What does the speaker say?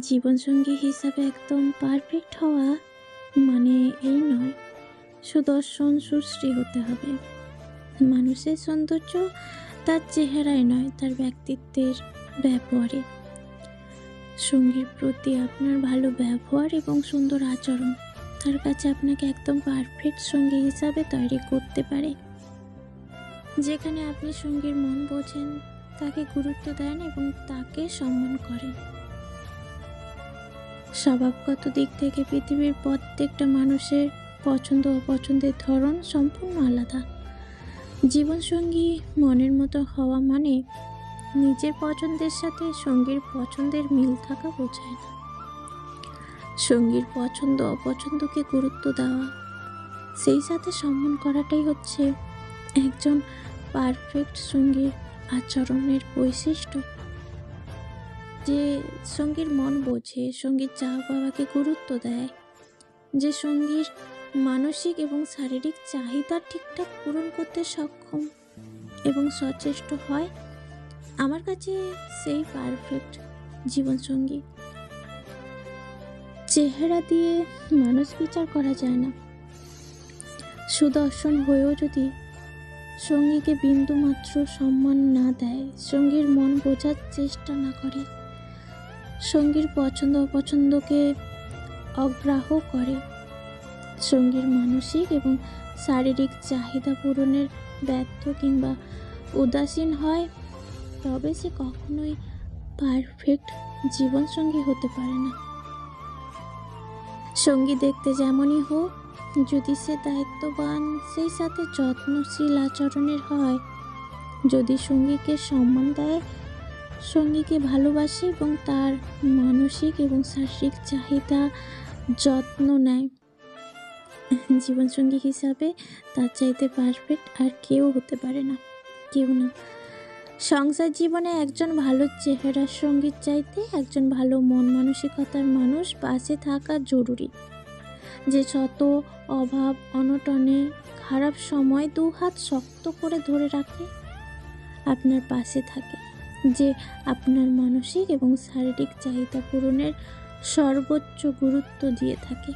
জীবনসঙ্গী হিসাবে একদম পারফেক্ট হওয়া মানে এই নয় সুদর্শন সুশ্রী হতে হবে। মানুষের সৌন্দর্য তার চেহারায় নয়, তার ব্যক্তিত্বের ব্যবহারে। সঙ্গীর প্রতি আপনার ভালো ব্যবহার এবং সুন্দর আচরণ তার কাছে আপনাকে একদম পারফেক্ট সঙ্গী হিসাবে তৈরি করতে পারে। যেখানে আপনি সঙ্গীর মন বোঝেন, তাকে গুরুত্ব দেন এবং তাকে সম্মান করেন। স্বভাবগত দিক থেকে পৃথিবীর প্রত্যেকটা মানুষের পছন্দ অপছন্দের ধরন সম্পূর্ণ আলাদা। জীবনসঙ্গী মনের মতো হওয়া মানে নিজের পছন্দের সাথে সঙ্গীর পছন্দের মিল থাকা বোঝায় না। সঙ্গীর পছন্দ অপছন্দকে গুরুত্ব দেওয়া, সেই সাথে সম্মান করাটাই হচ্ছে একজন পারফেক্ট সঙ্গীর আচরণের বৈশিষ্ট্য। যে সঙ্গীর মন বোঝে, সঙ্গীর চাওয়া পাওয়াকে গুরুত্ব দেয়, যে সঙ্গীর মানসিক এবং শারীরিক চাহিদা ঠিকঠাক পূরণ করতে সক্ষম এবং সচেষ্ট হয়, আমার কাছে সেই পারফেক্ট জীবনসঙ্গী। চেহারা দিয়ে মানুষ বিচার করা যায় না। সুদর্শন হয়েও যদি সঙ্গীকে বিন্দুমাত্র সম্মান না দেয়, সঙ্গীর মন বোঝার চেষ্টা না করে, সঙ্গীর পছন্দ অপছন্দকে অগ্রাহ্য করে, সঙ্গীর মানসিক এবং শারীরিক চাহিদা পূরণের ব্যর্থ কিংবা উদাসীন হয়, তবে সে কখনোই পারফেক্ট জীবনসঙ্গী হতে পারে না। সঙ্গী দেখতে যেমনই হোক, যদি সে দায়িত্ববান, সেই সাথে যত্নশীল আচরণের হয়, যদি সঙ্গীকে সম্মান দেয়, সঙ্গীকে ভালোবাসে এবং তার মানসিক এবং শারীরিক চাহিদা যত্ন নেয়, জীবনসঙ্গী হিসাবে তার চাইতে পারফেক্ট আর কেউ হতে পারে না, কেউ না। সংসার জীবনে একজন ভালো চেহারার সঙ্গীর চাইতে একজন ভালো মন মানসিকতার মানুষ পাশে থাকা জরুরি। যে শত অভাব অনটনে খারাপ সময় দু হাত শক্ত করে ধরে রাখে, আপনার পাশে থাকে, যে আপনার মানসিক এবং শারীরিক চাহিদা পূরণের সর্বোচ্চ গুরুত্ব দিয়ে থাকে।